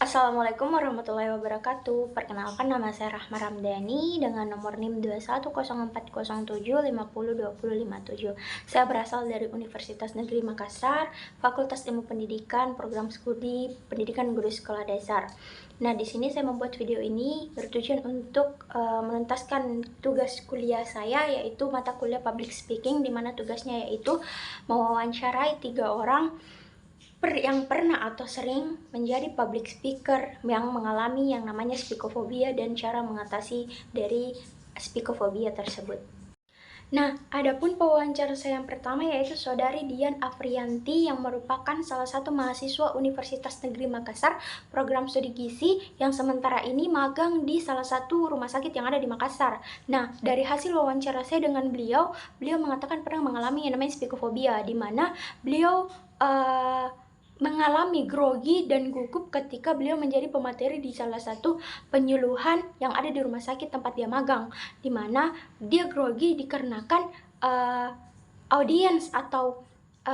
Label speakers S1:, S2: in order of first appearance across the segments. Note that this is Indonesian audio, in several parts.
S1: Assalamualaikum warahmatullahi wabarakatuh. Perkenalkan, nama saya Rahma Ramdhani dengan nomor NIM 2104075020057. Saya berasal dari Universitas Negeri Makassar, Fakultas Ilmu Pendidikan, Program Studi Pendidikan Guru Sekolah Dasar. Nah, di sini saya membuat video ini bertujuan untuk menuntaskan tugas kuliah saya, yaitu mata kuliah Public Speaking, di mana tugasnya yaitu mewawancarai 3 orang yang pernah atau sering menjadi public speaker yang mengalami yang namanya spikophobia dan cara mengatasi dari spikophobia tersebut. Nah, adapun pewawancara saya yang pertama yaitu Saudari Dian Afriyanti yang merupakan salah satu mahasiswa Universitas Negeri Makassar, program studi gizi yang sementara ini magang di salah satu rumah sakit yang ada di Makassar. Nah, dari hasil wawancara saya dengan beliau mengatakan pernah mengalami yang namanya spikophobia, di mana beliau mengalami grogi dan gugup ketika beliau menjadi pemateri di salah satu penyuluhan yang ada di rumah sakit tempat dia magang, di mana dia grogi dikarenakan audiens atau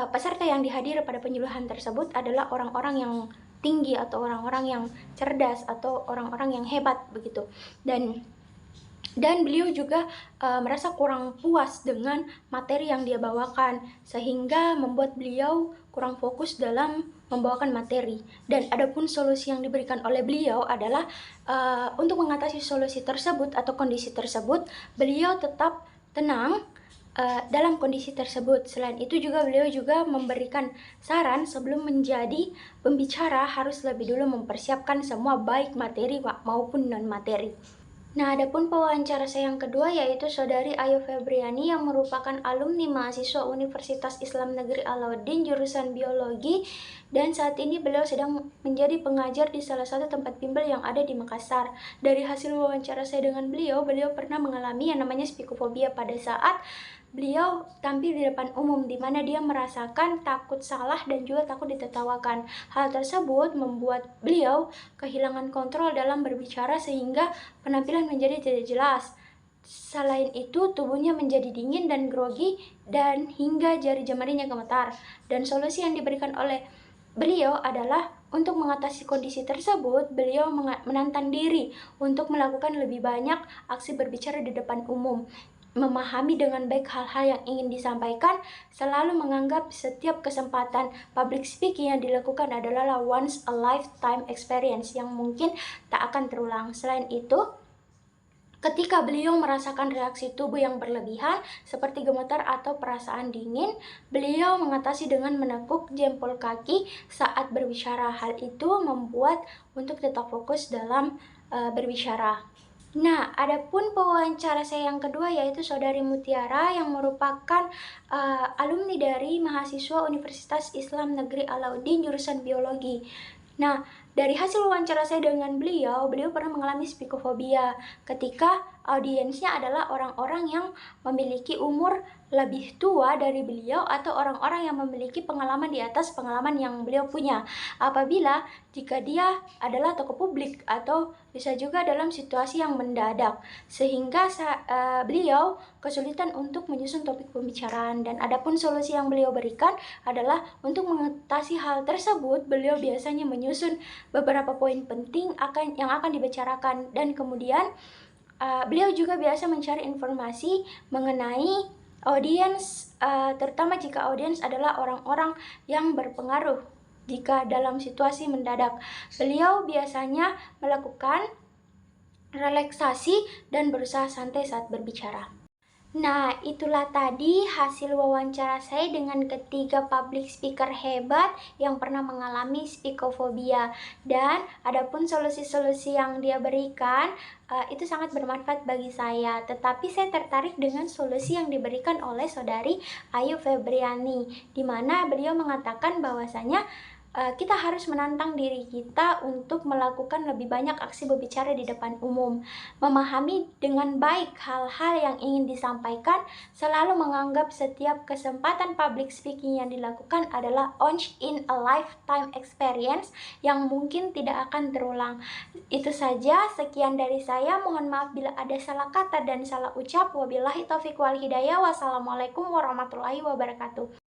S1: peserta yang dihadiri pada penyuluhan tersebut adalah orang-orang yang tinggi atau orang-orang yang cerdas atau orang-orang yang hebat begitu. Dan beliau juga merasa kurang puas dengan materi yang dia bawakan, sehingga membuat beliau kurang fokus dalam membawakan materi. Dan adapun solusi yang diberikan oleh beliau adalah untuk mengatasi solusi tersebut atau kondisi tersebut, beliau tetap tenang dalam kondisi tersebut. Selain itu juga beliau juga memberikan saran sebelum menjadi pembicara harus lebih dulu mempersiapkan semua baik materi maupun non-materi. Nah, adapun pewawancara saya yang kedua yaitu Saudari Ayu Febriani yang merupakan alumni mahasiswa Universitas Islam Negeri Alauddin jurusan biologi, dan saat ini beliau sedang menjadi pengajar di salah satu tempat bimbel yang ada di Makassar. Dari hasil wawancara saya dengan beliau pernah mengalami yang namanya spikophobia pada saat beliau tampil di depan umum, di mana dia merasakan takut salah dan juga takut ditertawakan. Hal tersebut membuat beliau kehilangan kontrol dalam berbicara sehingga penampilan menjadi tidak jelas. Selain itu, tubuhnya menjadi dingin dan grogi dan hingga jari jemarinya gemetar. Dan solusi yang diberikan oleh beliau adalah untuk mengatasi kondisi tersebut, beliau menantang diri untuk melakukan lebih banyak aksi berbicara di depan umum, memahami dengan baik hal-hal yang ingin disampaikan, selalu menganggap setiap kesempatan public speaking yang dilakukan adalah once a lifetime experience yang mungkin tak akan terulang. Selain itu, ketika beliau merasakan reaksi tubuh yang berlebihan seperti gemetar atau perasaan dingin, beliau mengatasi dengan menekuk jempol kaki saat berbicara. Hal itu membuat untuk tetap fokus dalam berbicara. Nah, adapun pewawancara saya yang kedua yaitu Saudari Mutiara yang merupakan alumni dari mahasiswa Universitas Islam Negeri Alauddin jurusan biologi. Nah, dari hasil wawancara saya dengan beliau pernah mengalami spikophobia ketika audiensnya adalah orang-orang yang memiliki umur lebih tua dari beliau atau orang-orang yang memiliki pengalaman di atas pengalaman yang beliau punya. Apabila jika dia adalah tokoh publik atau bisa juga dalam situasi yang mendadak, sehingga beliau kesulitan untuk menyusun topik pembicaraan. Dan adapun solusi yang beliau berikan adalah untuk mengatasi hal tersebut, beliau biasanya menyusun beberapa poin penting yang akan dibicarakan, dan kemudian beliau juga biasa mencari informasi mengenai audiens, terutama jika audiens adalah orang-orang yang berpengaruh. Jika dalam situasi mendadak, beliau biasanya melakukan relaksasi dan berusaha santai saat berbicara. Nah, itulah tadi hasil wawancara saya dengan ketiga public speaker hebat yang pernah mengalami spikophobia. Dan adapun solusi-solusi yang dia berikan itu sangat bermanfaat bagi saya. Tetapi saya tertarik dengan solusi yang diberikan oleh Saudari Ayu Febriani, di mana beliau mengatakan bahwasanya kita harus menantang diri kita untuk melakukan lebih banyak aksi berbicara di depan umum, memahami dengan baik hal-hal yang ingin disampaikan, selalu menganggap setiap kesempatan public speaking yang dilakukan adalah once in a lifetime experience yang mungkin tidak akan terulang. Itu saja, sekian dari saya. Mohon maaf bila ada salah kata dan salah ucap. Wabillahi taufiq wal hidayah. Wassalamualaikum warahmatullahi wabarakatuh.